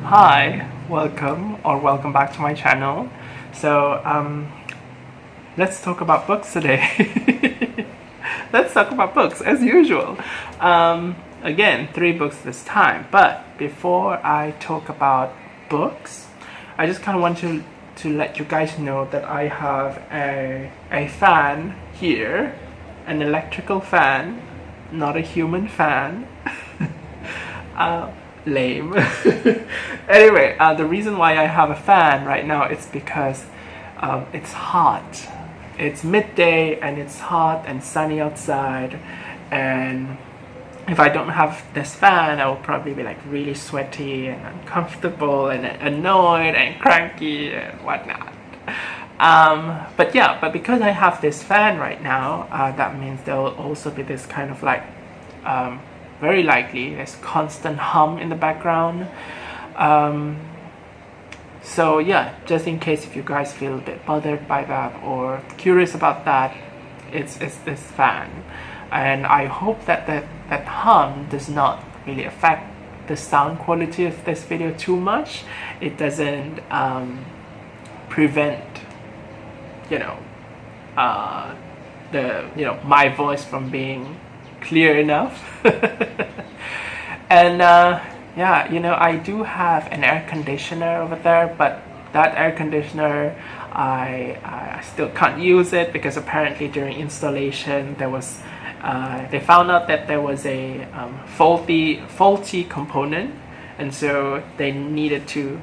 Hi, welcome back to my channel. So, let's talk about books today. Let's talk about books as usual. Again, 3 books this time. But before I talk about books, I just kind of want to let you guys know that I have a fan here, an electrical fan, not a human fan. Lame. Anyway, the reason why I have a fan right now is because it's hot. It's midday and it's hot and sunny outside, and if I don't have this fan, I will probably be like really sweaty and uncomfortable and annoyed and cranky and whatnot. But because I have this fan right now, that means there will also be this kind of like very likely there's constant hum in the background. So yeah, just in case if you guys feel a bit bothered by that or curious about that, it's this fan. And I hope that that hum does not really affect the sound quality of this video too much. It doesn't prevent, my voice from being clear enough. And I do have an air conditioner over there, but that air conditioner I still can't use it because apparently during installation there was they found out that there was a faulty component, and so they needed to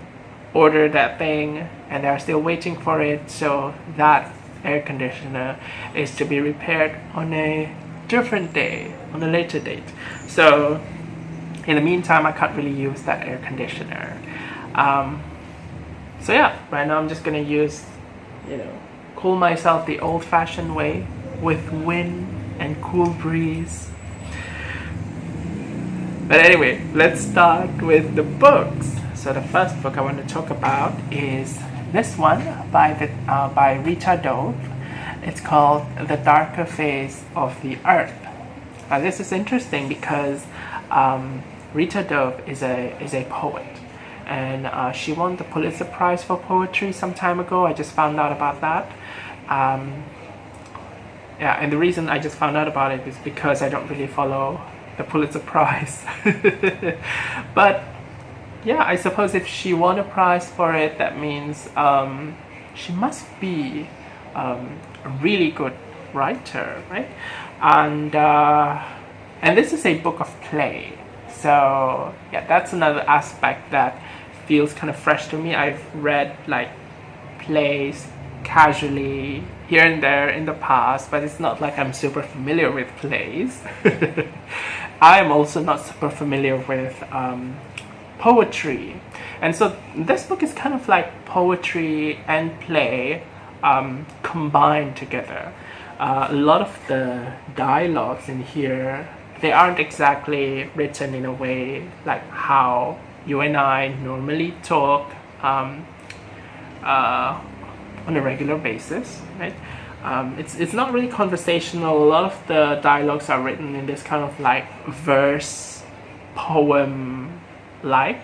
order that thing, and they're still waiting for it. So that air conditioner is to be repaired on a different day, on a later date. So in the meantime, I can't really use that air conditioner. So yeah, right now I'm just gonna use, cool myself the old-fashioned way with wind and cool breeze. But anyway, let's start with the books. So the first book I want to talk about is this one by Rita Toews. It's called The Darker Phase of the Earth. Now this is interesting because Rita Toews is a poet, and she won the Pulitzer Prize for Poetry some time ago. I just found out about that. And the reason I just found out about it is because I don't really follow the Pulitzer Prize. But yeah, I suppose if she won a prize for it, that means she must be a really good writer, right? And this is a book of play. So yeah, that's another aspect that feels kind of fresh to me. I've read like plays casually here and there in the past, but it's not like I'm super familiar with plays. I'm also not super familiar with poetry, and so this book is kind of like poetry and play combined together. A lot of the dialogues in here, they aren't exactly written in a way like how you and I normally talk on a regular basis, right? It's not really conversational. A lot of the dialogues are written in this kind of like verse poem like.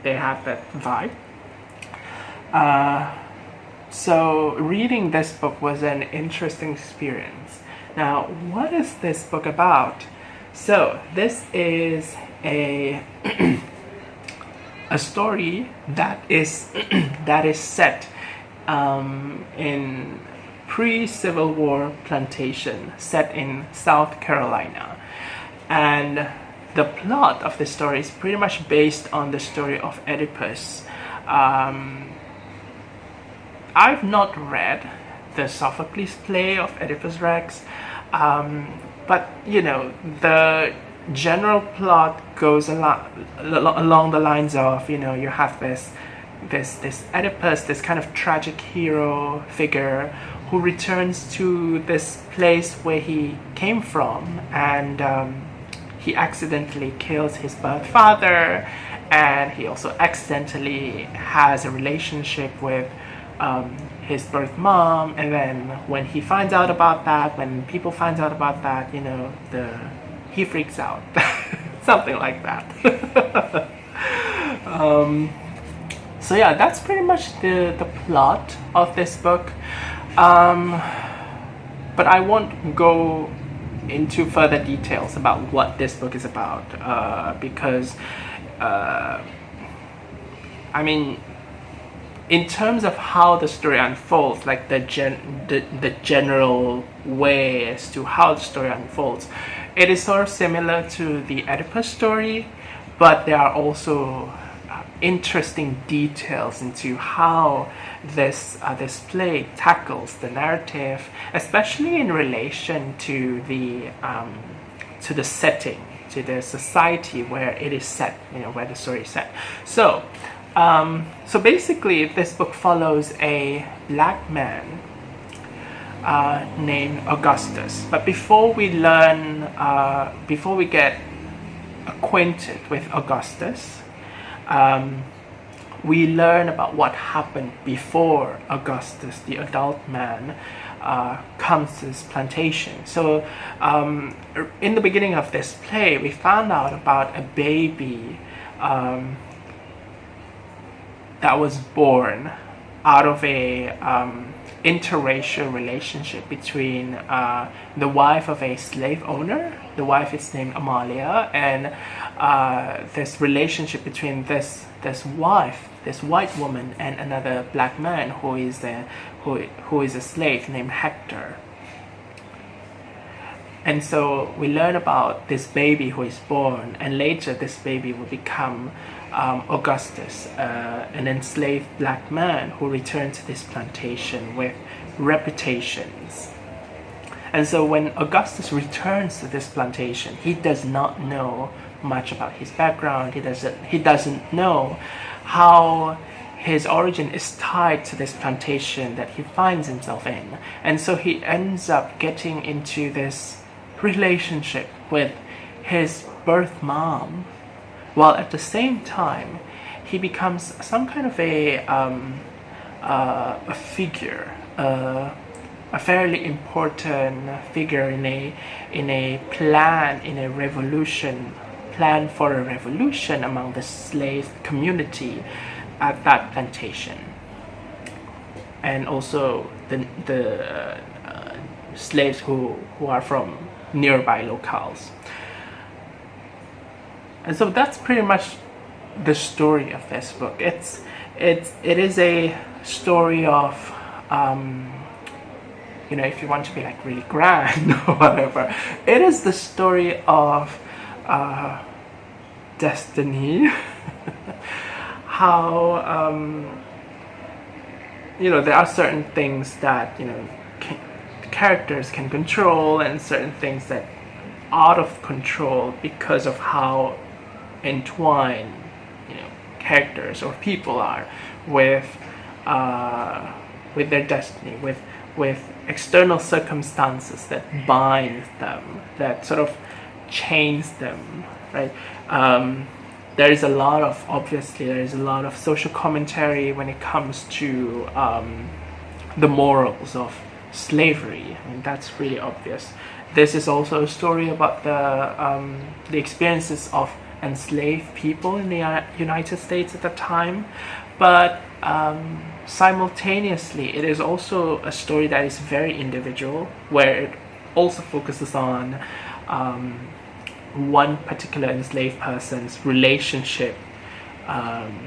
They have that vibe. So reading this book was an interesting experience. Now, what is this book about? So this is a a story that is set in pre-Civil War plantation set in South Carolina, and the plot of the story is pretty much based on the story of Oedipus. I've not read the Sophocles play of Oedipus Rex, but the general plot goes along the lines of, you have this Oedipus, this kind of tragic hero figure who returns to this place where he came from, and he accidentally kills his birth father, and he also accidentally has a relationship with his birth mom, and then when he finds out about that, when people find out about that, he freaks out. Something like that. So yeah, that's pretty much the plot of this book. But I won't go into further details about what this book is about, because I mean, in terms of how the story unfolds, like the general way as to how the story unfolds, it is sort of similar to the Oedipus story, but there are also interesting details into how this play tackles the narrative, especially in relation to the setting, to the society where it is set, where the story is set. So basically, this book follows a black man named Augustus. But before we get acquainted with Augustus, we learn about what happened before Augustus, the adult man, comes to this plantation. So in the beginning of this play, we found out about a baby that was born out of a interracial relationship between the wife of a slave owner. The wife is named Amalia, and this relationship between this wife, this white woman, and another black man who is a slave named Hector. And so we learn about this baby who is born, and later this baby will become Augustus, an enslaved black man who returned to this plantation with reputations. And so when Augustus returns to this plantation, he does not know much about his background. He doesn't know how his origin is tied to this plantation that he finds himself in. And so he ends up getting into this relationship with his birth mom, while at the same time he becomes some kind of a figure, a fairly important figure in a plan for a revolution among the slave community at that plantation, and also the slaves who are from nearby locales. And so that's pretty much the story of this book. It is a story of if you want to be like really grand or whatever, it is the story of destiny. How there are certain things that characters can control, and certain things that out of control because of how entwined characters or people are with their destiny, with external circumstances that bind them, that sort of chains them, right? There is a lot of social commentary when it comes to the morals of slavery. I mean, that's really obvious. This is also a story about the experiences of enslaved people in the United States at the time, but simultaneously it is also a story that is very individual, where it also focuses on one particular enslaved person's relationship, kind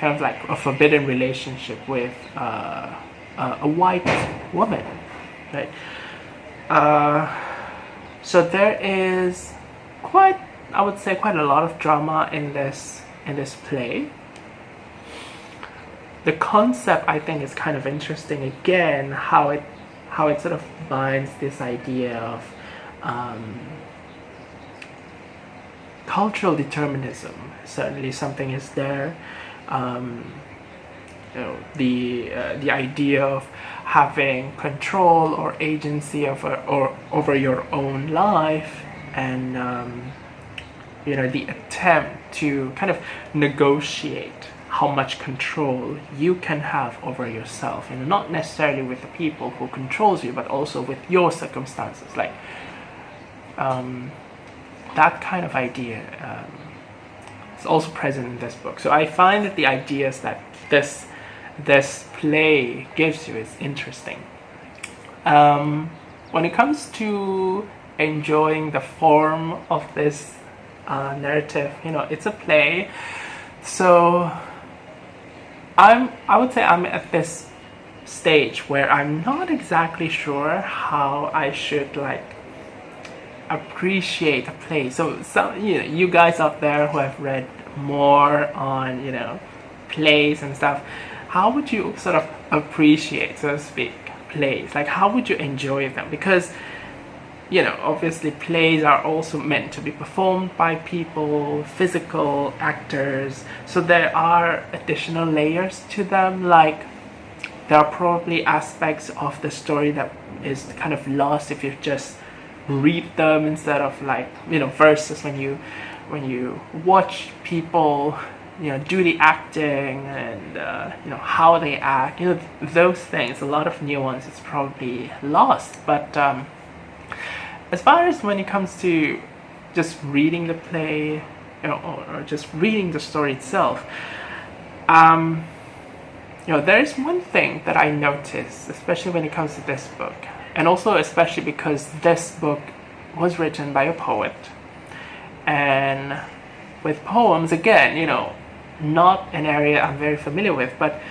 of like a forbidden relationship with a white woman, right? So there is quite a lot of drama in this play. The concept, I think, is kind of interesting. Again, how it sort of binds this idea of cultural determinism. Certainly, something is there. The idea of having control or agency over your own life, and the attempt to kind of negotiate how much control you can have over yourself, not necessarily with the people who controls you, but also with your circumstances, like that kind of idea. is also present in this book. So I find that the ideas that this play gives you is interesting. When it comes to enjoying the form of this narrative, it's a play, so I would say I'm at this stage where I'm not exactly sure how I should appreciate a play. So you guys out there who have read more on plays and stuff, how would you sort of appreciate, so to speak, plays? Like, how would you enjoy them? Because obviously plays are also meant to be performed by people, physical actors, so there are additional layers to them. Like, there are probably aspects of the story that is kind of lost if you just read them instead of versus when you watch people do the acting and how they act, those things, a lot of nuance is probably lost. But as far as when it comes to just reading the play, or just reading the story itself, there is one thing that I noticed, especially when it comes to this book, and also especially because this book was written by a poet, and with poems, again, not an area I'm very familiar with, but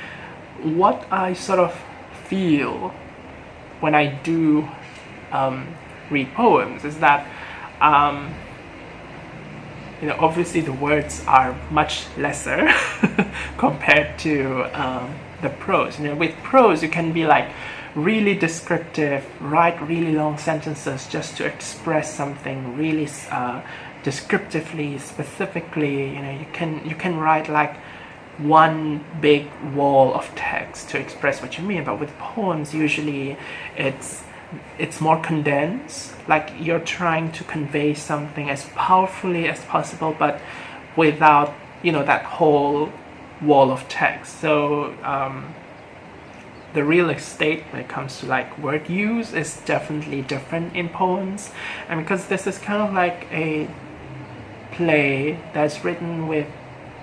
what I sort of feel when I do read poems is that obviously the words are much lesser compared to the prose. With prose you can be really descriptive, write really long sentences just to express something really descriptively, specifically. You can write one big wall of text to express what you mean. But with poems, usually it's more condensed. You're trying to convey something as powerfully as possible, but without that whole wall of text. So the real estate when it comes to word use is definitely different in poems, and because this is kind of a play that's written with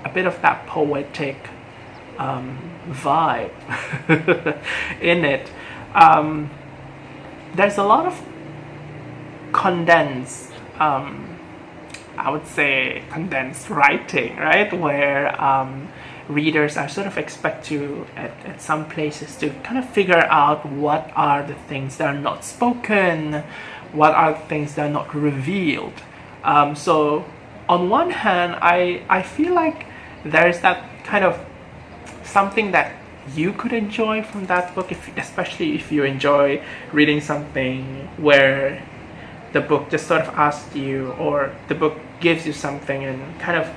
a bit of that poetic vibe in it, there's a lot of condensed I would say condensed writing, right, where readers are sort of expect to at some places to kind of figure out what are the things that are not spoken, what are the things that are not revealed. So on one hand, I feel like there's that kind of something that you could enjoy from that book, especially if you enjoy reading something where the book just sort of asks you, or the book gives you something and kind of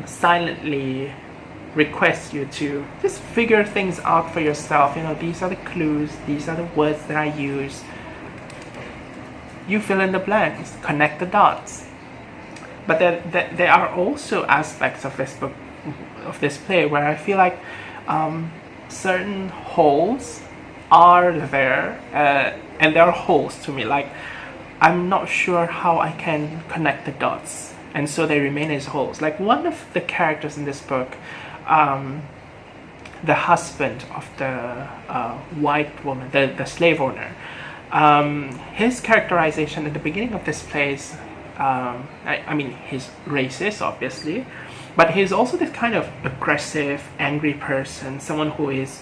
silently requests you to just figure things out for yourself. These are the clues, these are the words that I use. You fill in the blanks, connect the dots. But there are also aspects of this book, of this play, where I feel like certain holes are there, and there are holes to me. I'm not sure how I can connect the dots, and so they remain as holes. One of the characters in this book, the husband of the white woman, the slave owner, his characterization at the beginning of this play is, I mean, he's racist, obviously, but he's also this kind of aggressive, angry person, someone who is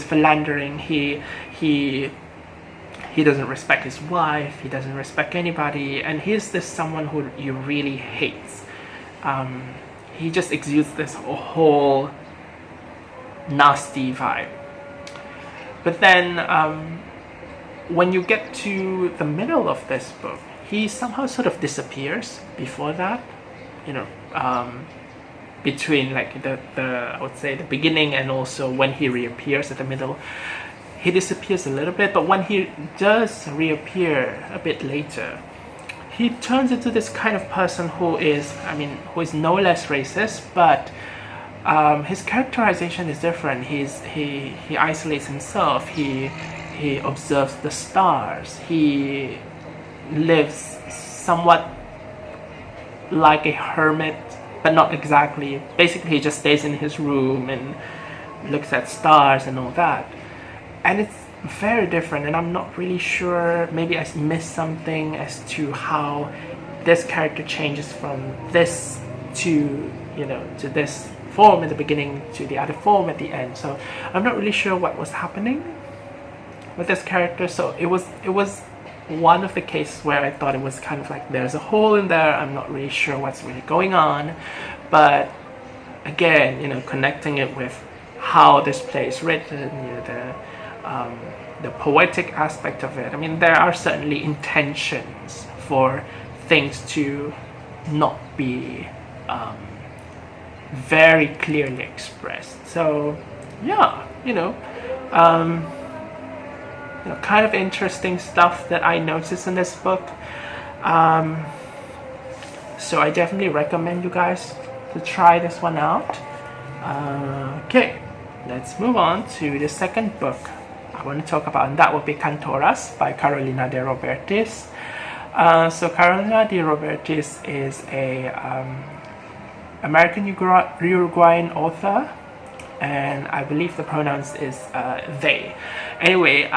philandering. He doesn't respect his wife, he doesn't respect anybody, and he's this someone who you really hate. He just exudes this whole nasty vibe. But then when you get to the middle of this book, he somehow sort of disappears before that, between the I would say the beginning and also when he reappears at the middle. He disappears a little bit, but when he does reappear a bit later, he turns into this kind of person who is no less racist, but his characterization is different. He isolates himself. He observes the stars. He lives somewhat like a hermit, but not exactly. Basically, he just stays in his room and looks at stars and all that. And it's very different, and I'm not really sure, maybe I missed something as to how this character changes from this to, you know, to this form in the beginning to the other form at the end. So I'm not really sure what was happening with this character. So it was one of the cases where I thought it was kind of like there's a hole in there, I'm not really sure what's really going on. But again, you know, connecting it with how this play is written, you know, the poetic aspect of it. I mean, there are certainly intentions for things to not be very clearly expressed. So yeah, you know, kind of interesting stuff that I noticed in this book. So I definitely recommend you guys to try this one out. Okay, let's move on to the second book I want to talk about, and that will be Cantoras by Carolina de Robertis. So Carolina de Robertis is a American Uruguayan author, and I believe the pronouns is they. Anyway,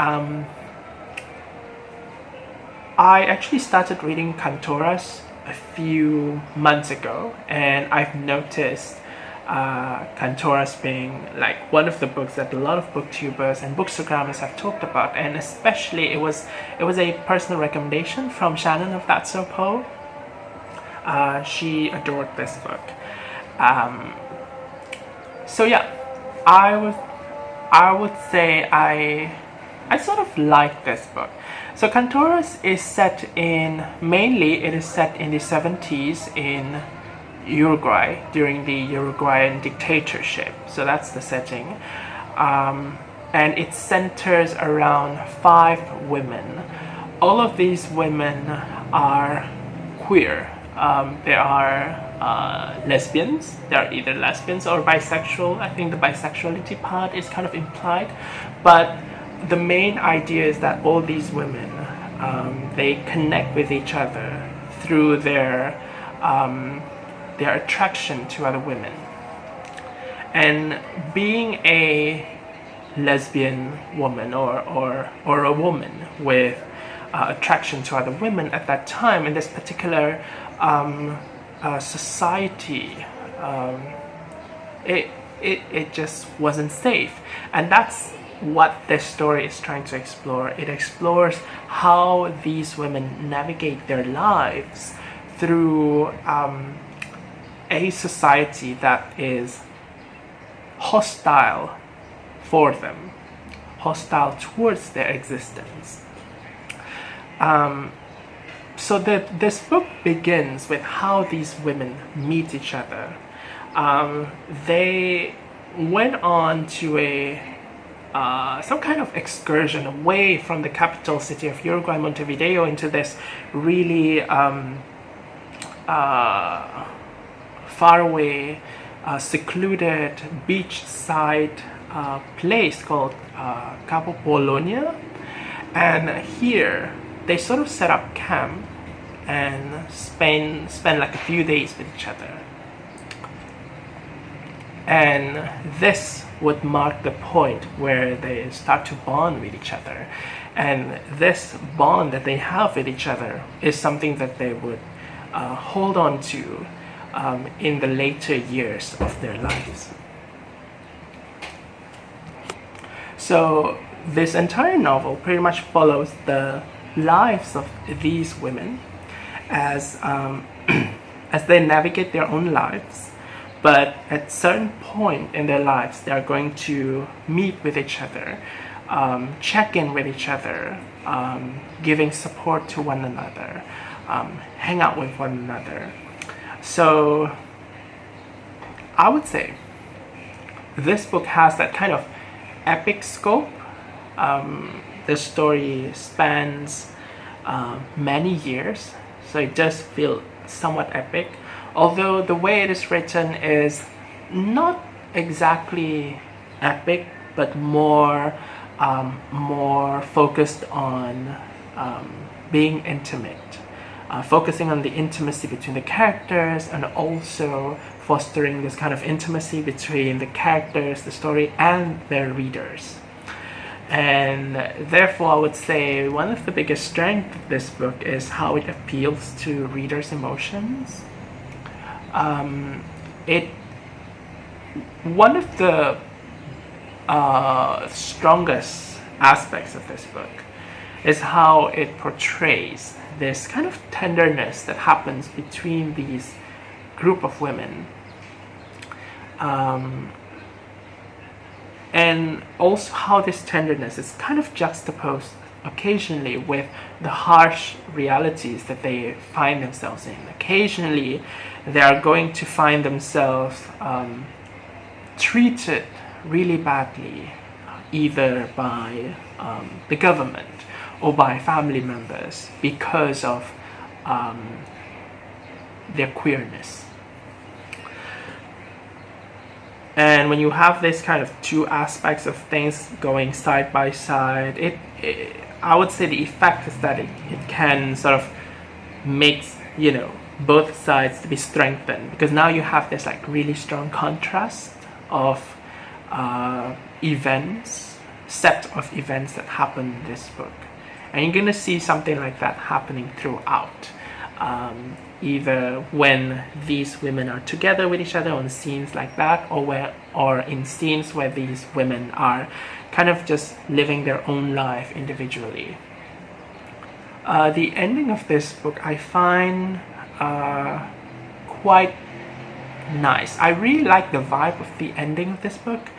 I actually started reading Cantoras a few months ago, and I've noticed Cantoras being like one of the books that a lot of booktubers and bookstagrammers have talked about, and especially it was a personal recommendation from Shannon of That's So Po. She adored this book. So yeah, I would say I sort of like this book. So Cantoras is set in, mainly it is set in the 70s in Uruguay during the Uruguayan dictatorship. So that's the setting. And it centers around 5 women. All of these women are queer. They are lesbians. They are either lesbians or bisexual. I think the bisexuality part is kind of implied. But the main idea is that all these women, they connect with each other through their attraction to other women. And being a lesbian woman or a woman with attraction to other women at that time in this particular society, it just wasn't safe. And that's what this story is trying to explore. It explores how these women navigate their lives through a society that is hostile for them, hostile towards their existence. So this book begins with how these women meet each other. They went on to some kind of excursion away from the capital city of Uruguay, Montevideo, into this really faraway, secluded beachside place called Cabo Polonia. And here they sort of set up camp and spend like a few days with each other. And this would mark the point where they start to bond with each other. And this bond that they have with each other is something that they would hold on to in the later years of their lives. So this entire novel pretty much follows the lives of these women as as they navigate their own lives. But at certain point in their lives, they are going to meet with each other, check in with each other, giving support to one another, hang out with one another. So I would say this book has that kind of epic scope. The story spans many years, so it does feel somewhat epic. Although the way it is written is not exactly epic, but more focused on being intimate, focusing on the intimacy between the characters, and also fostering this kind of intimacy between the characters, the story, and their readers. And therefore, I would say one of the biggest strengths of this book is how it appeals to readers' emotions. One of the strongest aspects of this book is how it portrays this kind of tenderness that happens between these group of women. And also how this tenderness is kind of juxtaposed occasionally with the harsh realities that they find themselves in. Occasionally, they are going to find themselves treated really badly, either by the government or by family members because of their queerness. And when you have this kind of two aspects of things going side by side, I would say the effect is that it can sort of make, both sides to be strengthened, because now you have this like really strong contrast of set of events that happen in this book. And you're going to see something like that happening throughout. Either when these women are together with each other on scenes like that, or in scenes where these women are kind of just living their own life individually. The ending of this book I find quite nice. I really like the vibe of the ending of this book.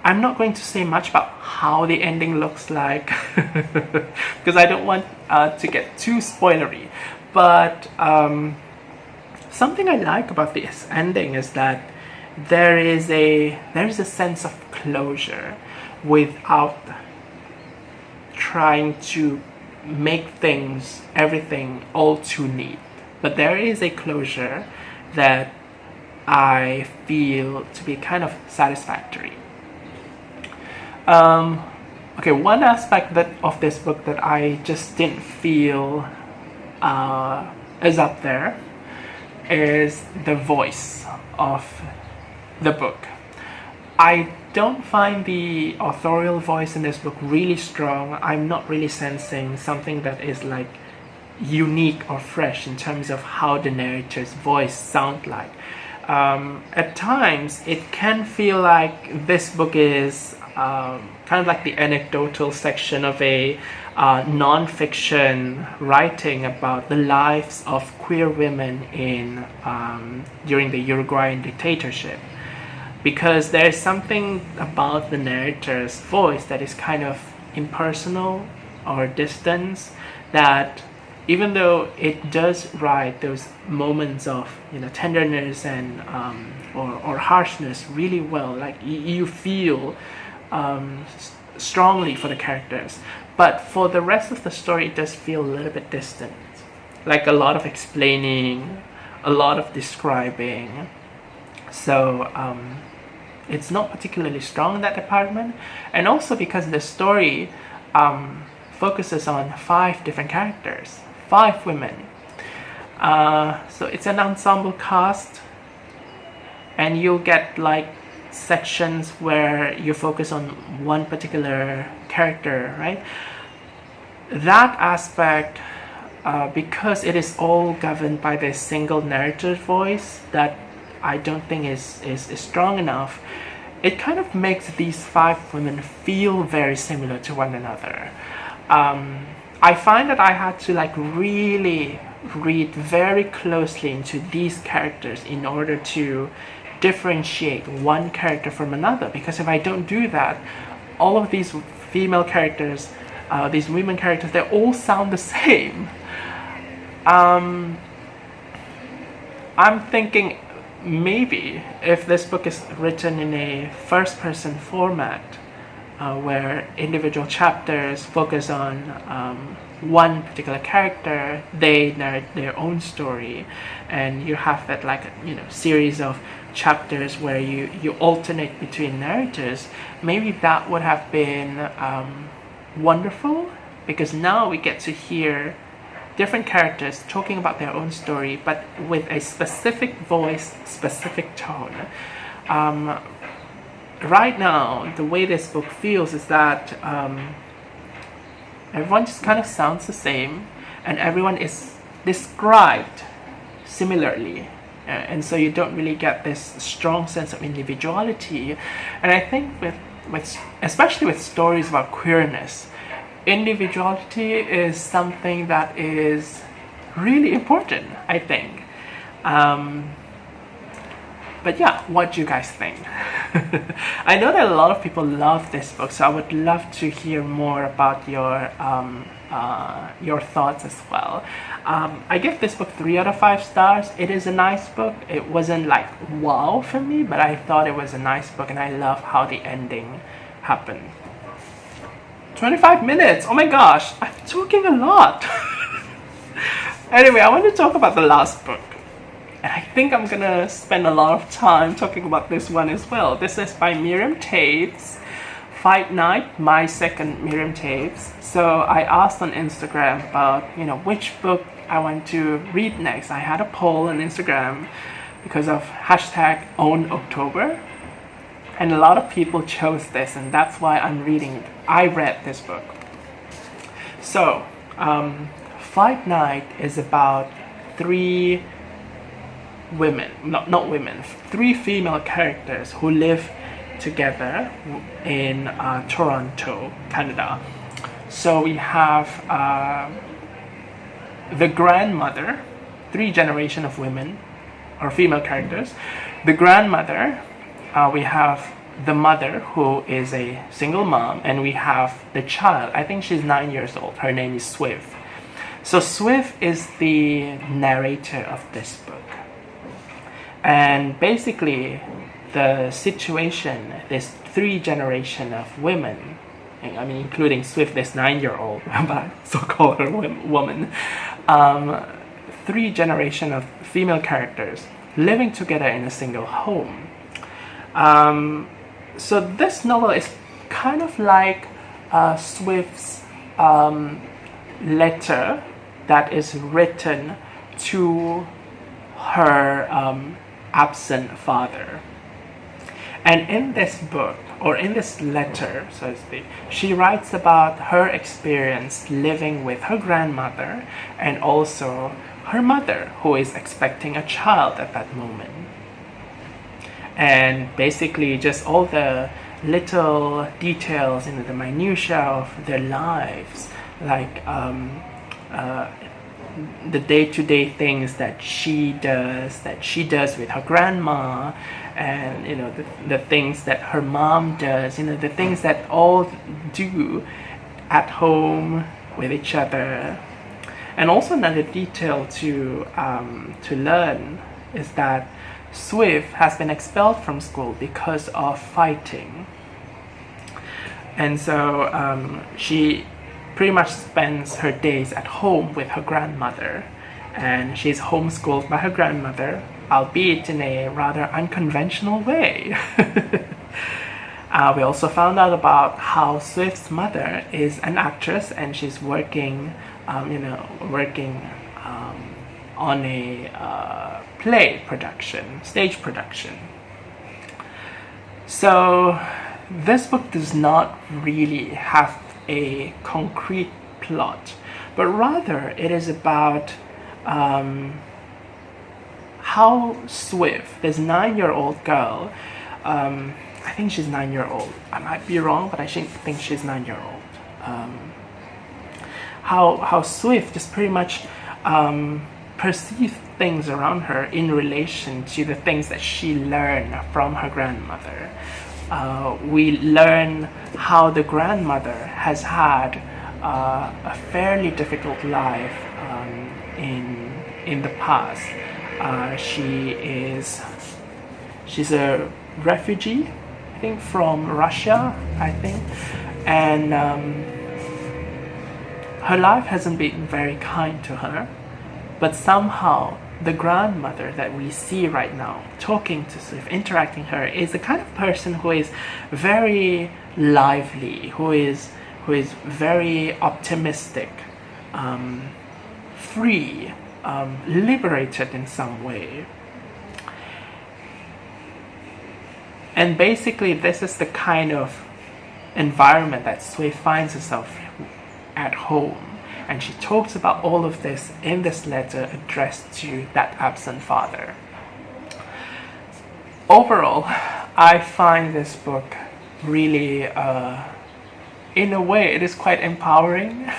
I'm not going to say much about how the ending looks like because I don't want to get too spoilery. But something I like about this ending is that there is a sense of closure without trying to make everything all too neat. But there is a closure that I feel to be kind of satisfactory. Okay, one aspect of this book that I just didn't feel is up there is the voice of the book. I don't find the authorial voice in this book really strong. I'm not really sensing something that is like unique or fresh in terms of how the narrator's voice sounds like. At times, it can feel like this book is kind of like the anecdotal section of a non-fiction writing about the lives of queer women during the Uruguayan dictatorship, because there is something about the narrator's voice that is kind of impersonal or distant, that even though it does write those moments of tenderness and or harshness really well, like you feel strongly for the characters, but for the rest of the story it does feel a little bit distant, like a lot of explaining, a lot of describing. So it's not particularly strong in that department, and also because the story focuses on 5 different characters, 5 women. So it's an ensemble cast, and you'll get like sections where you focus on one particular character, right? That aspect, because it is all governed by this single narrator voice that I don't think is strong enough, it kind of makes these 5 women feel very similar to one another. I find that I had to like really read very closely into these characters in order to differentiate one character from another, because if I don't do that, all of these female characters, these women characters, they all sound the same. I'm thinking maybe if this book is written in a first-person format, where individual chapters focus on one particular character, they narrate their own story, and you have that like series of chapters where you alternate between narrators, maybe that would have been wonderful, because now we get to hear different characters talking about their own story, but with a specific voice, specific tone. Right now, the way this book feels is that everyone just kind of sounds the same, and everyone is described similarly. And so you don't really get this strong sense of individuality. And I think with especially with stories about queerness, individuality is something that is really important, I think. But yeah, what do you guys think? I know that a lot of people love this book, so I would love to hear more about your thoughts as well. I give this book 3 out of 5 stars. It is a nice book. It wasn't like wow for me, but I thought it was a nice book, and I love how the ending happened. 25 minutes! Oh my gosh, I'm talking a lot! Anyway, I want to talk about the last book. And I think I'm gonna spend a lot of time talking about this one as well. This is by Miriam Toews, Fight Night, my second Miriam Toews. So I asked on Instagram about, which book I want to read next. I had a poll on Instagram because of hashtag Own October. And a lot of people chose this, and that's why I'm reading it. I read this book. So, Fight Night is about 3 women, not women, 3 female characters who live together in Toronto, Canada. So we have the grandmother, 3 generations of women or female characters. The grandmother, we have the mother, who is a single mom, and we have the child. I think she's 9 years old. Her name is Swift. So Swift is the narrator of this book. And basically, the situation, this 3 generations of women, including Swift, this 9-year-old, so-called woman, 3 generations of female characters living together in a single home. So this novel is kind of like Swift's letter that is written to her absent father. And in this book, or in this letter, so to speak, she writes about her experience living with her grandmother and also her mother, who is expecting a child at that moment. And basically just all the little details, the minutiae of their lives, like the day-to-day things that she does with her grandma, and the things that her mom does, the things that all do at home with each other. And also another detail to learn is that Swift has been expelled from school because of fighting, and so she pretty much spends her days at home with her grandmother, and she's homeschooled by her grandmother, albeit in a rather unconventional way. We also found out about how Swift's mother is an actress, and she's working on a play production, stage production. So this book does not really have a concrete plot, but rather it is about how Swift, this 9-year-old girl, I think she's 9-year-old. I might be wrong, but I think she's 9-year-old. How Swift just pretty much perceives things around her in relation to the things that she learned from her grandmother. We learn how the grandmother has had a fairly difficult life in the past. She's a refugee, I think, from Russia, and her life hasn't been very kind to her, but somehow the grandmother that we see right now talking to Swift, interacting with her, is the kind of person who is very lively, who is very optimistic, free, liberated in some way. And basically this is the kind of environment that Sui finds herself at home. And she talks about all of this in this letter addressed to that absent father. Overall, I find this book really, in a way, it is quite empowering.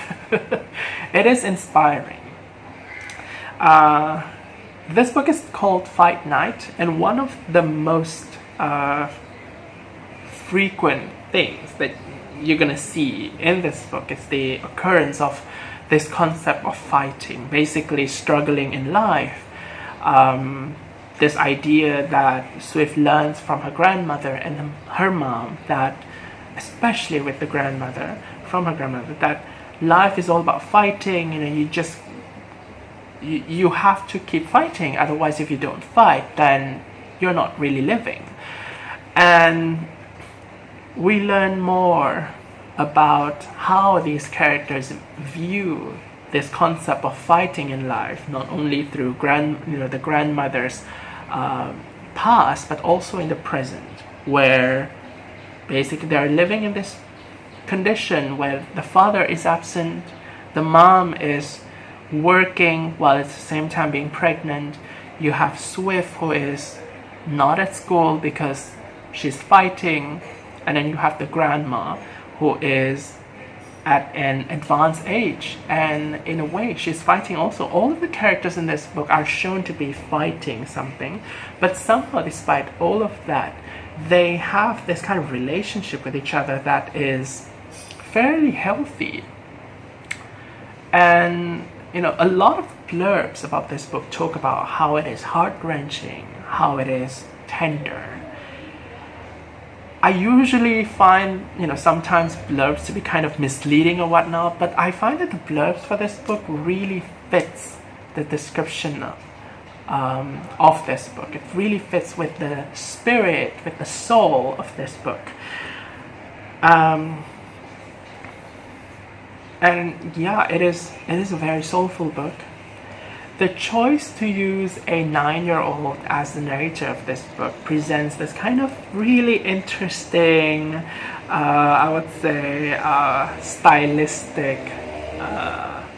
It is inspiring. This book is called Fight Night, and one of the most frequent things that you're gonna see in this book is the occurrence of this concept of fighting, basically struggling in life. This idea that Swift learns from her grandmother and her mom, that especially with the grandmother, from her grandmother, that life is all about fighting. You have to keep fighting, otherwise if you don't fight, then you're not really living. And we learn more about how these characters view this concept of fighting in life, not only through the grandmother's past, but also in the present, where basically they're living in this condition where the father is absent, the mom is working while at the same time being pregnant. You have Swift, who is not at school because she's fighting, and then you have the grandma, who is at an advanced age, and in a way she's fighting also. All of the characters in this book are shown to be fighting something, but somehow despite all of that, they have this kind of relationship with each other that is fairly healthy. And a lot of blurbs about this book talk about how it is heart-wrenching, how it is tender. I usually find, sometimes blurbs to be kind of misleading or whatnot, but I find that the blurbs for this book really fits the description of this book. It really fits with the spirit, with the soul of this book. And yeah, it is a very soulful book. The choice to use a 9-year-old as the narrator of this book presents this kind of really interesting, I would say, stylistic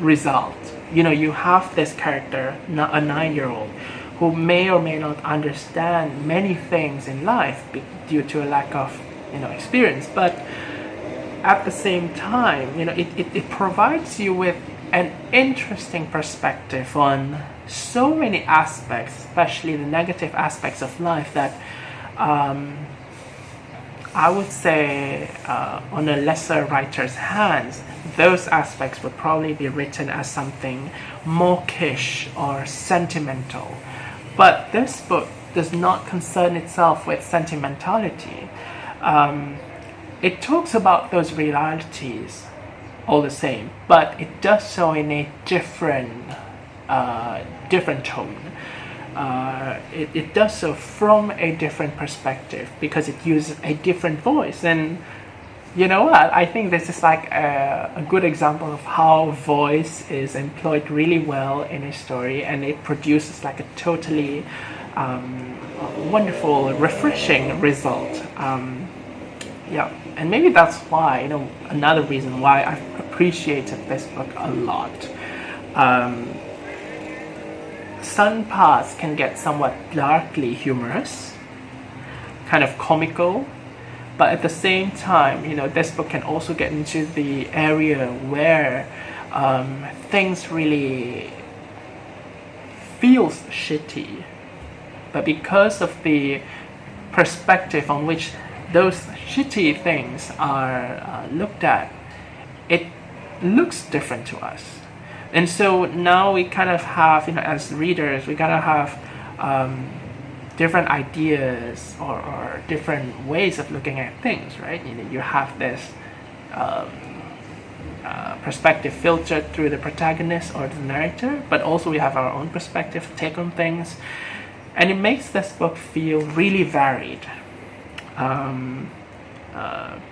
result. You have this character, a 9-year-old, who may or may not understand many things in life due to a lack of, experience, but at the same time, it provides you with an interesting perspective on so many aspects, especially the negative aspects of life, that I would say on a lesser writer's hands, those aspects would probably be written as something mawkish or sentimental. But this book does not concern itself with sentimentality. It talks about those realities all the same, but it does so in a different tone. It does so from a different perspective because it uses a different voice. And you know what? I think this is like a good example of how voice is employed really well in a story, and it produces like a totally wonderful, refreshing result. Yeah, and maybe that's why, another reason why I've appreciated this book a lot. Sun Pass can get somewhat darkly humorous, kind of comical, but at the same time, this book can also get into the area where things really feels shitty, but because of the perspective on which those shitty things are looked at, it looks different to us. And so now we kind of have, as readers, we gotta have different ideas or different ways of looking at things, right? You have this perspective filtered through the protagonist or the narrator, but also we have our own perspective, take on things, and it makes this book feel really varied.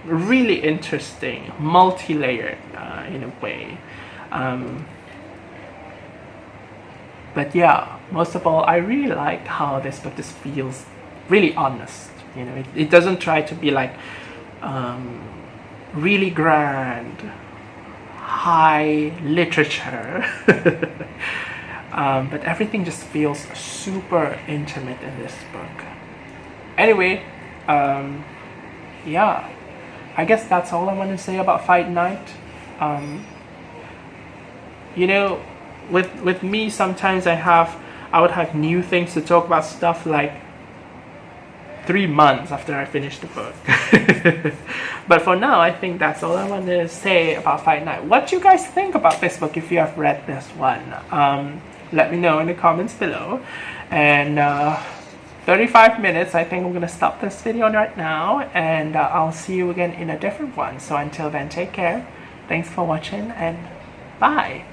Really interesting, multi-layered in a way. But yeah, most of all, I really liked how this book just feels really honest. You know, it doesn't try to be like really grand, high literature. But everything just feels super intimate in this book. Anyway, yeah, I guess that's all I want to say about Fight Night. You know, with me, sometimes I would have new things to talk about, stuff like 3 months after I finish the book. But for now, I think that's all I want to say about Fight Night. What do you guys think about this book if you have read this one? Let me know in the comments below. And 35 minutes, I think I'm gonna stop this video right now, and I'll see you again in a different one. So until then, take care. Thanks for watching, and bye.